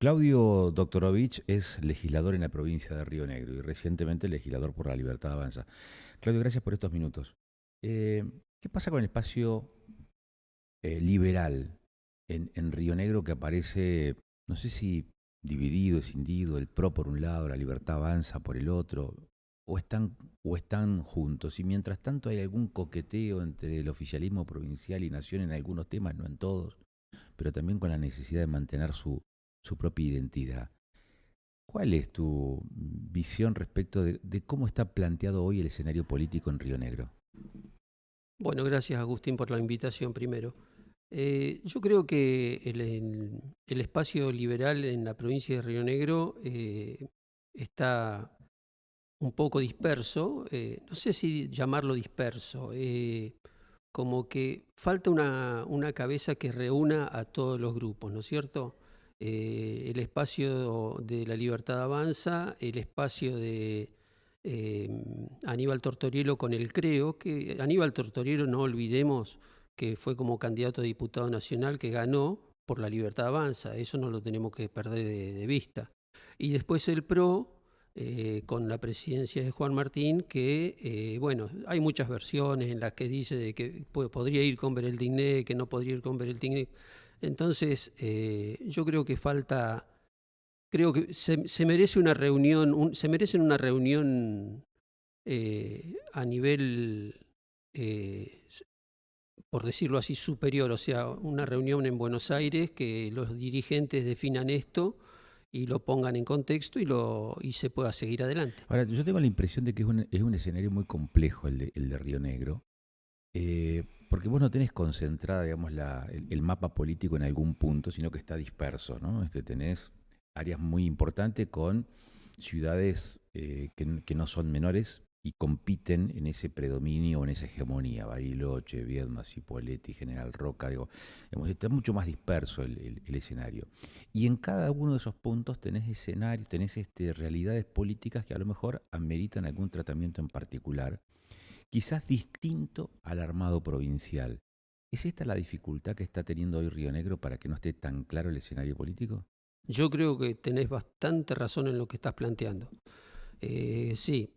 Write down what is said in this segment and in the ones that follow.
Claudio Doktorovich es legislador en la provincia de Río Negro y recientemente legislador por la Libertad Avanza. Claudio, gracias por estos minutos. Eh, ¿Qué pasa con el espacio liberal en Río Negro que aparece, no sé si dividido, escindido, el PRO por un lado, la Libertad Avanza por el otro, o están juntos? Y mientras tanto hay algún coqueteo entre el oficialismo provincial y nación en algunos temas, no en todos, pero también con la necesidad de mantener su propia identidad. ¿Cuál es tu visión respecto de cómo está planteado hoy el escenario político en Río Negro? Bueno, gracias Agustín por la invitación primero. Yo creo que el espacio liberal en la provincia de Río Negro está un poco disperso, no sé si llamarlo disperso, como que falta una cabeza que reúna a todos los grupos, ¿no es cierto? El espacio de la Libertad Avanza, el espacio de eh, Aníbal Tortorielo con el Creo, que Aníbal Tortorielo, no olvidemos que fue como candidato a diputado nacional que ganó por la Libertad Avanza, eso no lo tenemos que perder de vista. Y después el PRO, con la presidencia de Juan Martín, que, bueno, hay muchas versiones en las que dice de que podría ir con Bereldigné, que no podría ir con Bereldigné. Entonces, yo creo que creo que se merece una reunión, se merecen una reunión a nivel, eh, por decirlo así, superior, o sea, una reunión en Buenos Aires, que los dirigentes definan esto y lo pongan en contexto y se pueda seguir adelante. Ahora, yo tengo la impresión de que es un escenario muy complejo el de Río Negro, porque vos no tenés concentrada, digamos, el mapa político en algún punto, sino que está disperso, ¿no? Tenés áreas muy importantes con ciudades que no son menores y compiten en ese predominio o en esa hegemonía. Bariloche, Viedma, Cipolletti, General Roca, digo, digamos, está mucho más disperso el escenario. Y en cada uno de esos puntos tenés escenarios, tenés realidades políticas que a lo mejor ameritan algún tratamiento en particular, quizás distinto al armado provincial. ¿Es esta la dificultad que está teniendo hoy Río Negro para que no esté tan claro el escenario político? Yo creo que tenés bastante razón en lo que estás planteando. Sí,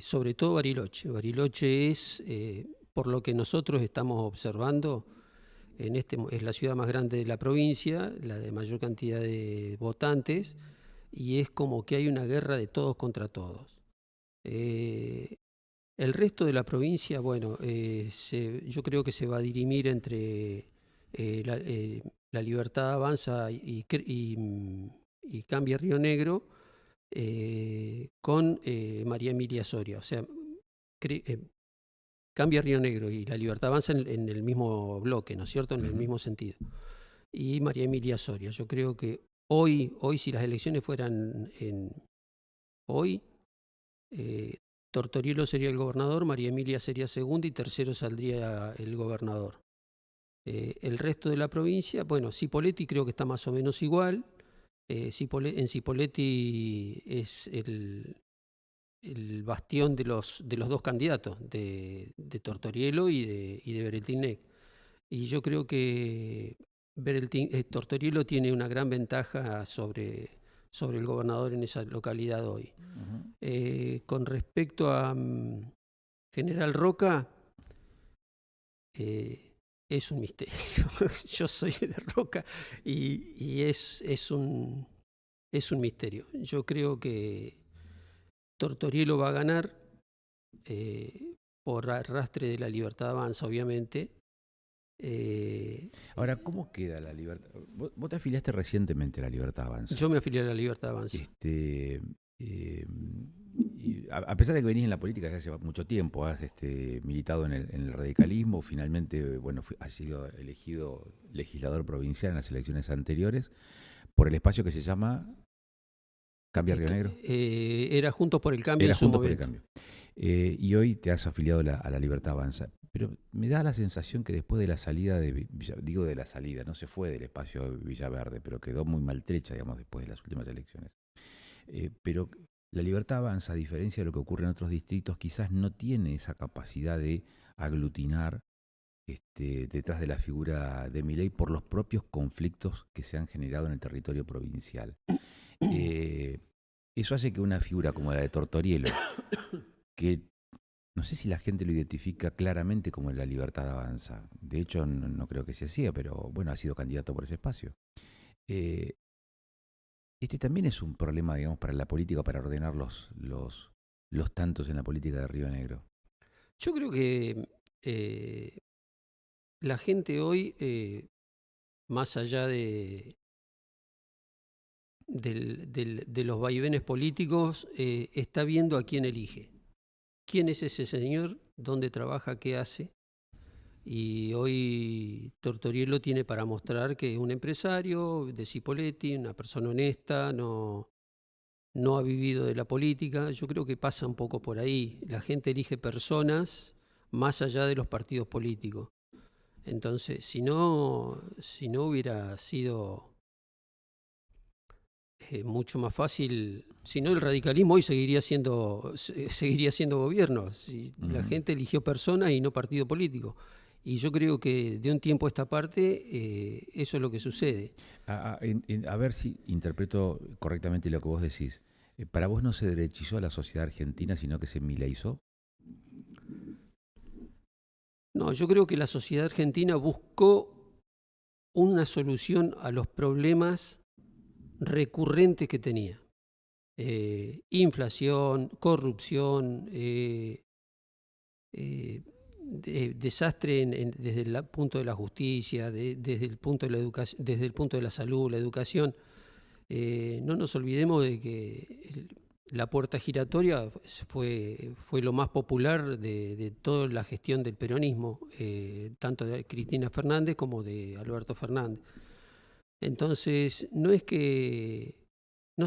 sobre todo Bariloche. Bariloche es, por lo que nosotros estamos observando, es la ciudad más grande de la provincia, la de mayor cantidad de votantes, y es como que hay una guerra de todos contra todos. Eh, el resto de la provincia, bueno, yo creo que se va a dirimir entre la Libertad Avanza y Cambia Río Negro, con María Emilia Soria. O sea, Cambia Río Negro y la Libertad Avanza en el mismo bloque, ¿no es cierto? En el Ujú. mismo sentido. Y María Emilia Soria. Yo creo que hoy si las elecciones fueran hoy, eh, Tortorielo sería el gobernador, María Emilia sería segunda y tercero saldría el gobernador. El resto de la provincia, bueno, Cipolletti creo que está más o menos igual. En Cipolletti es el bastión de los dos candidatos, de Tortorielo y de Bereltinec. Y yo creo que Tortorielo tiene una gran ventaja sobre el gobernador en esa localidad hoy. Ujú. Con respecto a General Roca, eh, es un misterio. Yo soy de Roca y es un misterio. Yo creo que Tortorielo va a ganar por arrastre de la Libertad Avanza, obviamente. Eh, Ahora, ¿cómo queda la libertad? Vos te afiliaste recientemente a la Libertad Avanza. yo me afilié a la Libertad Avanza. Este, eh, y a pesar de que venís en la política desde hace mucho tiempo, has militado en el radicalismo, finalmente, bueno, has sido elegido legislador provincial en las elecciones anteriores por el espacio que se llama Cambia Río Negro. Era Juntos por el Cambio en Era su Juntos por el momento. Cambio. Y hoy te has afiliado a a la Libertad Avanza. Pero me da la sensación que después de la salida digo de la salida, no se fue del espacio Villaverde, pero quedó muy maltrecha, digamos, después de las últimas elecciones. Pero la Libertad Avanza, a diferencia de lo que ocurre en otros distritos, quizás no tiene esa capacidad de aglutinar detrás de la figura de Milei por los propios conflictos que se han generado en el territorio provincial. Eh, Eso hace que una figura como la de Tortorielo, que no sé si la gente lo identifica claramente como La Libertad Avanza, de hecho no creo que se hacía, pero bueno, ha sido candidato por ese espacio. Eh, También es un problema, digamos, para la política, para ordenar los tantos en la política de Río Negro. Yo creo que la gente hoy, más allá de los vaivenes políticos, está viendo a quién elige. ¿Quién es ese señor? ¿Dónde trabaja? ¿Qué hace? Y hoy Tortorielo tiene para mostrar que es un empresario de Cipolletti, una persona honesta, no ha vivido de la política. Yo creo que pasa un poco por ahí. La gente elige personas más allá de los partidos políticos. Entonces, si no hubiera sido mucho más fácil, si no el radicalismo hoy seguiría siendo gobierno. Si la gente eligió personas y no partido político. Y yo creo que de un tiempo a esta parte eso es lo que sucede. A ver si interpreto correctamente lo que vos decís. ¿Para vos no se derechizó a la sociedad argentina, sino que se mileizó? No, yo creo que la sociedad argentina buscó una solución a los problemas recurrentes que tenía. Inflación, corrupción, desastre desde el punto de la justicia, desde el punto de la educación, desde el punto de la salud, la educación. No nos olvidemos de que la puerta giratoria fue lo más popular de toda la gestión del peronismo, tanto de Cristina Fernández como de Alberto Fernández. Entonces, no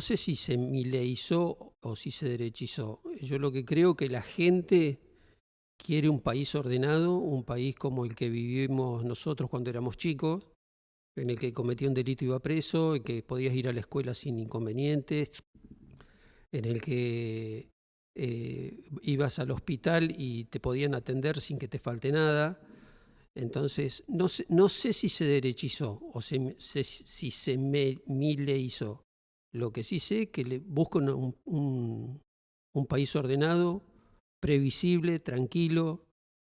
sé si se mileizó o si se derechizó. Yo lo que creo que la gente quiere un país ordenado, un país como el que vivimos nosotros cuando éramos chicos, en el que cometía un delito iba preso, en que podías ir a la escuela sin inconvenientes, en el que ibas al hospital y te podían atender sin que te falte nada. Entonces, no sé si se derechizó o si se mileizó. Lo que sí sé es que busco un país ordenado, previsible, tranquilo,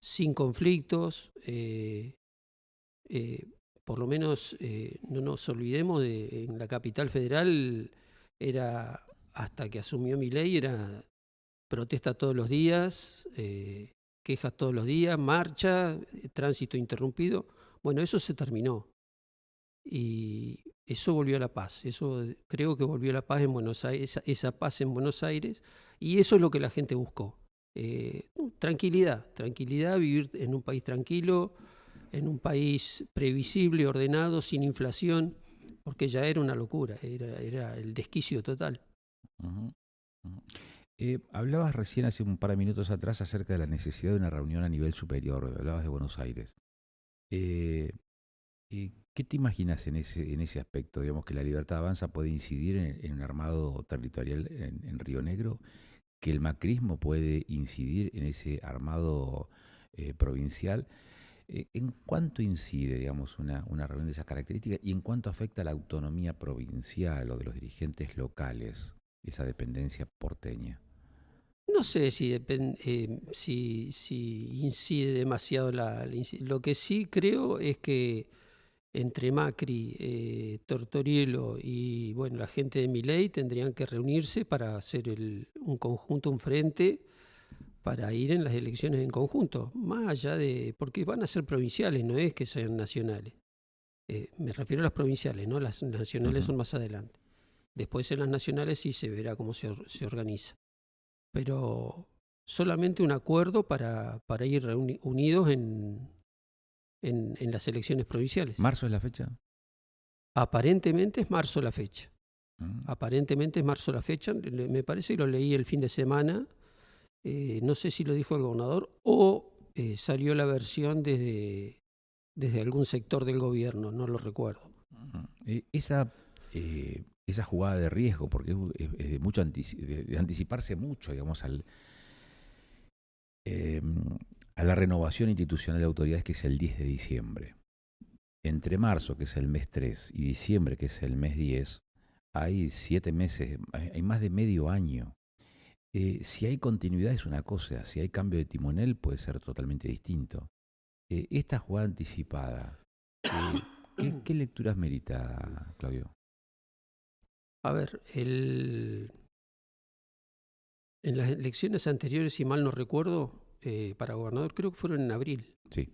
sin conflictos. Por lo menos no nos olvidemos en la capital federal era, hasta que asumió Milei, era protesta todos los días, quejas todos los días, marcha, tránsito interrumpido. Bueno, eso se terminó y eso volvió a la paz. Eso creo que volvió a la paz en Buenos Aires, esa paz en Buenos Aires, y eso es lo que la gente buscó. Tranquilidad, vivir en un país tranquilo, en un país previsible, ordenado, sin inflación, porque ya era una locura, era el desquicio total. Uh-huh, uh-huh. Hablabas recién hace un par de minutos atrás acerca de la necesidad de una reunión a nivel superior, hablabas de Buenos Aires. ¿Qué te imaginas en ese aspecto? Digamos que la Libertad Avanza puede incidir en un armado territorial en Río Negro, que el macrismo puede incidir en ese armado provincial. ¿En cuánto incide, digamos, una reunión de esas características y en cuánto afecta a la autonomía provincial o de los dirigentes locales, esa dependencia porteña? No sé si incide demasiado lo que sí creo es que entre Macri, Tortorielo y bueno, la gente de Milei tendrían que reunirse para hacer un conjunto, un frente, para ir en las elecciones en conjunto, más allá porque van a ser provinciales, no es que sean nacionales. Me refiero a las provinciales, ¿no? Las nacionales son más adelante. Después en las nacionales sí se verá cómo se organiza. Pero solamente un acuerdo para ir unidos en las elecciones provinciales. ¿Marzo es la fecha? Aparentemente es marzo la fecha. Mm. Me parece que lo leí el fin de semana. No sé si lo dijo el gobernador o salió la versión desde algún sector del gobierno, no lo recuerdo. Esa jugada de riesgo, porque es de mucho de anticiparse mucho, digamos, a la renovación institucional de autoridades, que es el 10 de diciembre. Entre marzo, que es el mes 3, y diciembre, que es el mes 10, hay 7 meses, hay más de medio año. Si hay continuidad es una cosa, si hay cambio de timonel puede ser totalmente distinto. Esta jugada anticipada, ¿qué lecturas merita, Claudio? A ver, en las elecciones anteriores, si mal no recuerdo, para gobernador, creo que fueron en abril. Sí.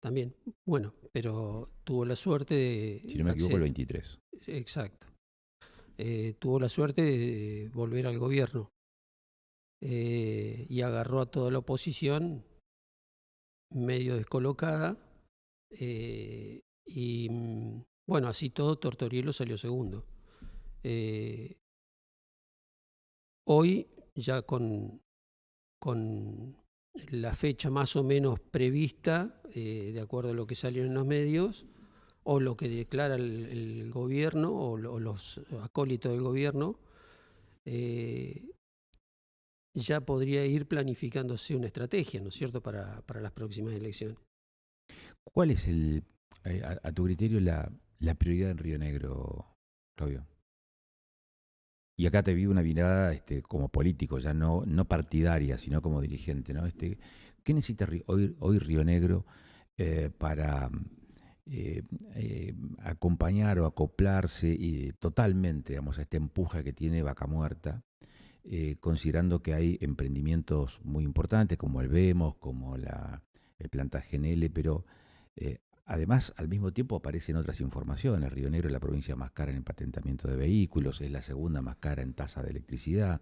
También. Bueno, pero tuvo la suerte de... Si no me equivoco, el 23. Exacto. Tuvo la suerte de volver al gobierno y agarró a toda la oposición medio descolocada y bueno, así todo Tortorielo salió segundo. Hoy ya con la fecha más o menos prevista, de acuerdo a lo que salió en los medios, o lo que declara el gobierno o los acólitos del gobierno, ya podría ir planificándose una estrategia, ¿no es cierto?, para las próximas elecciones. ¿Cuál es, a tu criterio, la prioridad en Río Negro, Claudio? Y acá te vi una mirada como político, ya no partidaria, sino como dirigente, ¿no? ¿Qué necesita hoy Río Negro para acompañar o acoplarse totalmente, digamos, a este empuje que tiene Vaca Muerta, considerando que hay emprendimientos muy importantes como el Vemos, como el Plantaje Nele, pero además, al mismo tiempo aparecen otras informaciones. Río Negro es la provincia más cara en el patentamiento de vehículos, es la segunda más cara en tasa de electricidad.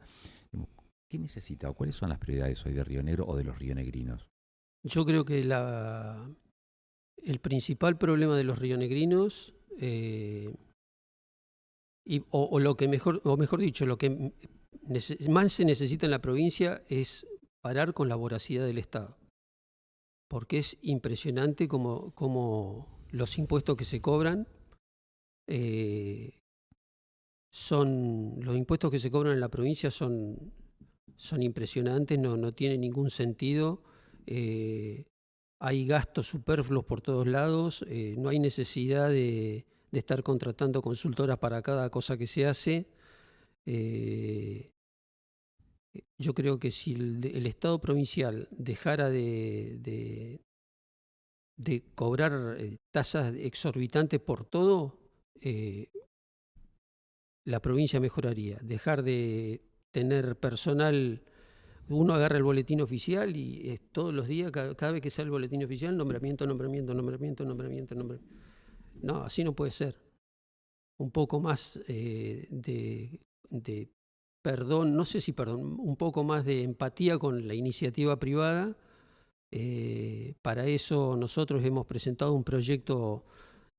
¿Qué necesita o cuáles son las prioridades hoy de Río Negro o de los rionegrinos? Yo creo que el principal problema de los rionegrinos, mejor dicho, lo que más se necesita en la provincia es parar con la voracidad del Estado. Porque es impresionante como los impuestos que se cobran los impuestos que se cobran en la provincia son impresionantes, no tiene ningún sentido. Hay gastos superfluos por todos lados, no hay necesidad de estar contratando consultoras para cada cosa que se hace. Yo creo que si el Estado provincial dejara de cobrar tasas exorbitantes por todo, la provincia mejoraría. Dejar de tener personal, uno agarra el boletín oficial y todos los días, cada vez que sale el boletín oficial, nombramiento. No, así no puede ser. Un poco más de perdón, no sé si perdón, un poco más de empatía con la iniciativa privada. Para eso nosotros hemos presentado un proyecto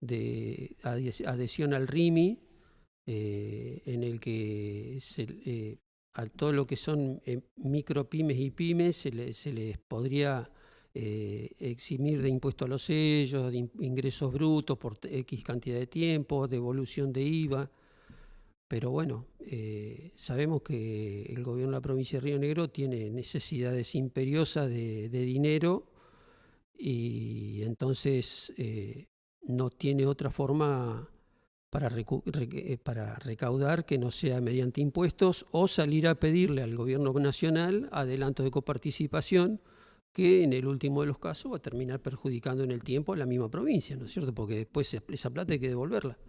de adhesión al RIMI, en el que a todo lo que son micropymes y pymes se les podría eximir de impuesto a los sellos, de ingresos brutos por X cantidad de tiempo, devolución de IVA. Pero bueno, sabemos que el gobierno de la provincia de Río Negro tiene necesidades imperiosas de dinero y entonces no tiene otra forma para recaudar que no sea mediante impuestos o salir a pedirle al gobierno nacional adelantos de coparticipación, que en el último de los casos va a terminar perjudicando en el tiempo a la misma provincia, ¿no es cierto? Porque después esa plata hay que devolverla.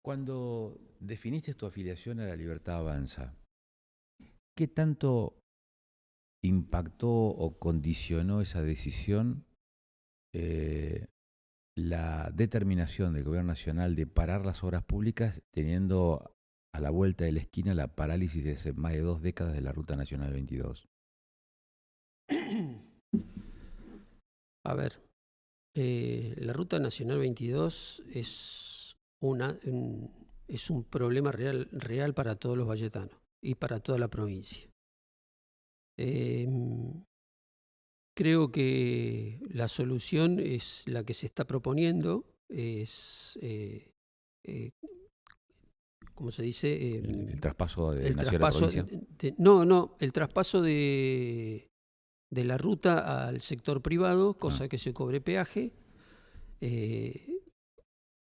Cuando definiste tu afiliación a La Libertad Avanza, ¿qué tanto impactó o condicionó esa decisión la determinación del Gobierno Nacional de parar las obras públicas, teniendo a la vuelta de la esquina la parálisis de hace más de 2 décadas de la Ruta Nacional 22? A ver, la Ruta Nacional 22 es un problema real para todos los valletanos y para toda la provincia. Creo que la solución es la que se está proponiendo, es, ¿cómo se dice? El traspaso de el nación a traspaso provincia. el traspaso de de la ruta al sector privado, cosa que se cobre peaje,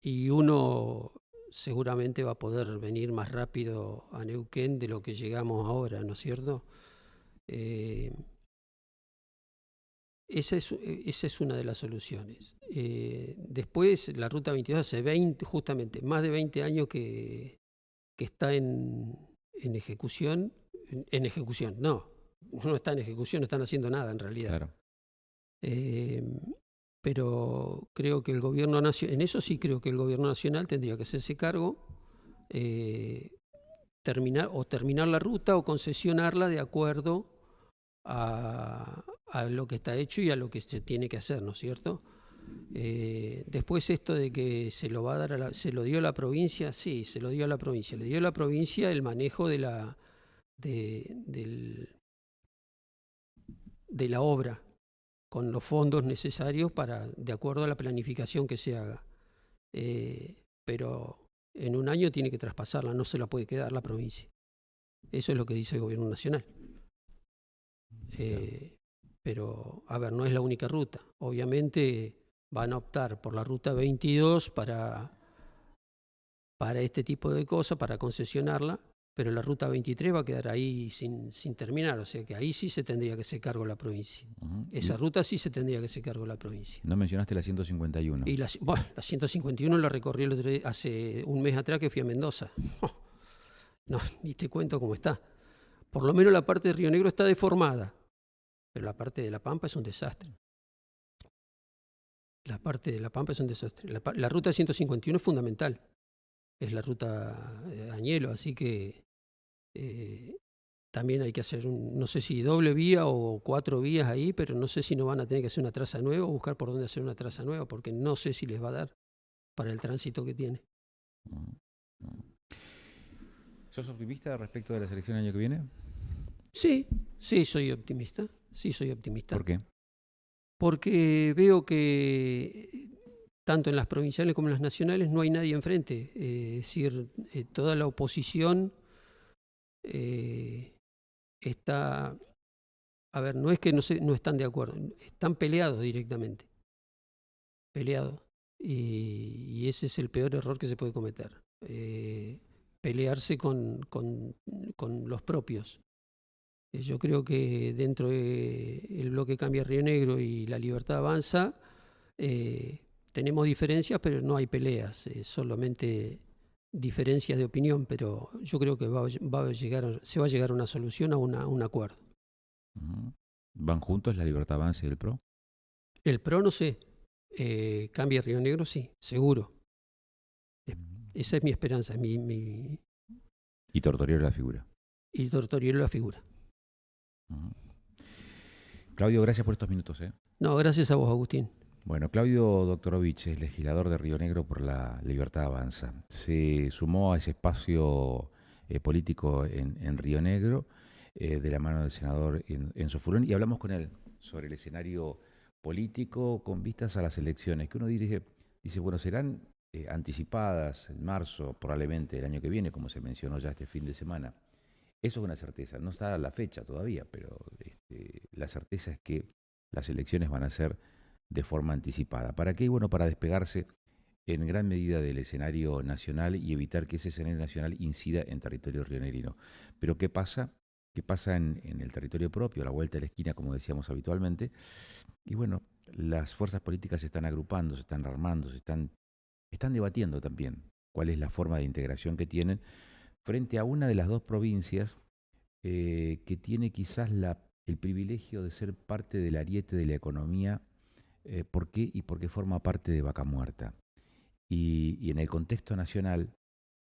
y uno seguramente va a poder venir más rápido a Neuquén de lo que llegamos ahora, ¿no es cierto? Esa es una de las soluciones. Después, la Ruta 22 hace justamente más de 20 años que está en ejecución. En ejecución, no está en ejecución, no están haciendo nada en realidad. Claro. Pero creo que el gobierno nacional, en eso sí creo que el gobierno nacional tendría que hacerse cargo, terminar la ruta o concesionarla de acuerdo a lo que está hecho y a lo que se tiene que hacer, ¿no es cierto? Después esto de que se lo va a dar se lo dio a la provincia, sí, se lo dio a la provincia. Le dio a la provincia el manejo de la obra, con los fondos necesarios de acuerdo a la planificación que se haga. Pero en un año tiene que traspasarla, no se la puede quedar la provincia. Eso es lo que dice el gobierno nacional. Pero, a ver, no es la única ruta. Obviamente van a optar por la ruta 22 para este tipo de cosas, para concesionarla, pero la ruta 23 va a quedar ahí sin terminar, o sea que ahí sí se tendría que hacer cargo la provincia. Esa ruta sí se tendría que hacer cargo la provincia. No mencionaste la 151. Y la 151 la recorrí hace un mes atrás que fui a Mendoza. No, ni te cuento cómo está. Por lo menos la parte de Río Negro está deformada, pero la parte de La Pampa es un desastre. La parte de La Pampa es un desastre. La ruta 151 es fundamental. Es la ruta Añelo, así que también hay que hacer, no sé si doble vía o 4 vías ahí, pero no sé si no van a tener que hacer una traza nueva o buscar por dónde hacer una traza nueva, porque no sé si les va a dar para el tránsito que tiene. ¿Sos optimista respecto de la selección el año que viene? Sí, soy optimista. Sí, soy optimista. ¿Por qué? Porque veo que tanto en las provinciales como en las nacionales no hay nadie enfrente. Es decir, toda la oposición está... A ver, no es que no están de acuerdo, están peleados directamente. Peleados. Y ese es el peor error que se puede cometer. Pelearse con los propios. Yo creo que dentro del bloque Cambia Río Negro y La Libertad Avanza tenemos diferencias, pero no hay peleas, solamente diferencias de opinión, pero yo creo que se va a llegar a una solución, a un acuerdo. ¿Van juntos La Libertad Avanza y el PRO? El PRO no sé, Cambia Río Negro sí, seguro. Esa es mi esperanza. Y Tortoriero la figura. Y Tortoriero la figura. Claudio, gracias por estos minutos. No, gracias a vos, Agustín. Bueno, Claudio Doktorovich es legislador de Río Negro por la Libertad Avanza. Se sumó a ese espacio político en Río Negro de la mano del senador Enzo Furón y hablamos con él sobre el escenario político con vistas a las elecciones, que uno dice bueno, serán anticipadas en marzo, probablemente el año que viene, como se mencionó ya este fin de semana. Eso es una certeza, no está la fecha todavía, pero la certeza es que las elecciones van a ser de forma anticipada. ¿Para qué? Bueno, para despegarse en gran medida del escenario nacional y evitar que ese escenario nacional incida en territorio rionegrino. Pero ¿qué pasa? ¿Qué pasa en el territorio propio, a la vuelta de la esquina, como decíamos habitualmente? Y bueno, las fuerzas políticas se están agrupando, se están armando, están debatiendo también cuál es la forma de integración que tienen frente a una de las dos provincias que tiene quizás el privilegio de ser parte del ariete de la economía. ¿Por qué? Y porque forma parte de Vaca Muerta. Y en el contexto nacional,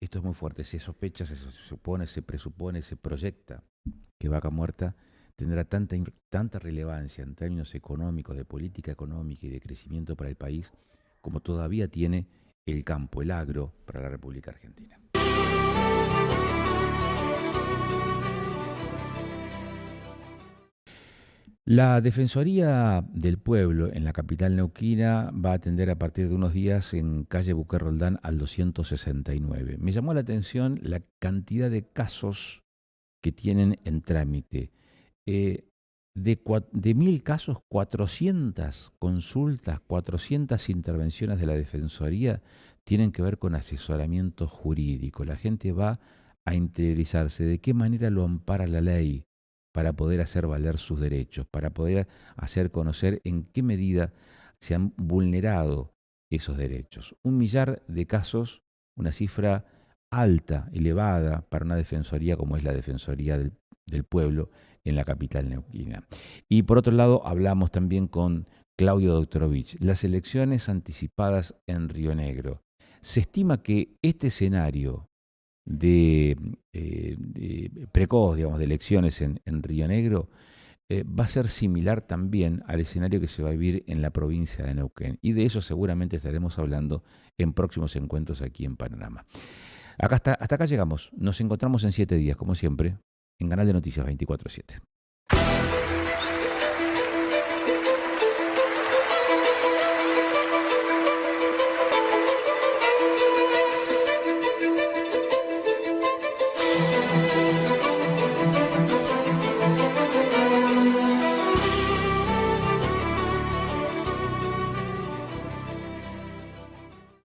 esto es muy fuerte, se sospecha, se supone, se presupone, se proyecta que Vaca Muerta tendrá tanta relevancia en términos económicos, de política económica y de crecimiento para el país, como todavía tiene el campo, el agro, para la República Argentina. La Defensoría del Pueblo en la capital neuquina va a atender a partir de unos días en calle Buquer Roldán al 269. Me llamó la atención la cantidad de casos que tienen en trámite. de 1000 casos, 400 consultas, 400 intervenciones de la Defensoría tienen que ver con asesoramiento jurídico. La gente va a interiorizarse de qué manera lo ampara la ley para poder hacer valer sus derechos, para poder hacer conocer en qué medida se han vulnerado esos derechos. 1 millar de casos, una cifra alta, elevada para una defensoría como es la Defensoría del Pueblo en la capital neuquina. Y por otro lado, hablamos también con Claudio Doktorovich. Las elecciones anticipadas en Río Negro. Se estima que este escenario de precoz, digamos, de elecciones en Río Negro, va a ser similar también al escenario que se va a vivir en la provincia de Neuquén. Y de eso seguramente estaremos hablando en próximos encuentros aquí en Panorama. Hasta acá llegamos. Nos encontramos en 7 días, como siempre, en Canal de Noticias 24/7.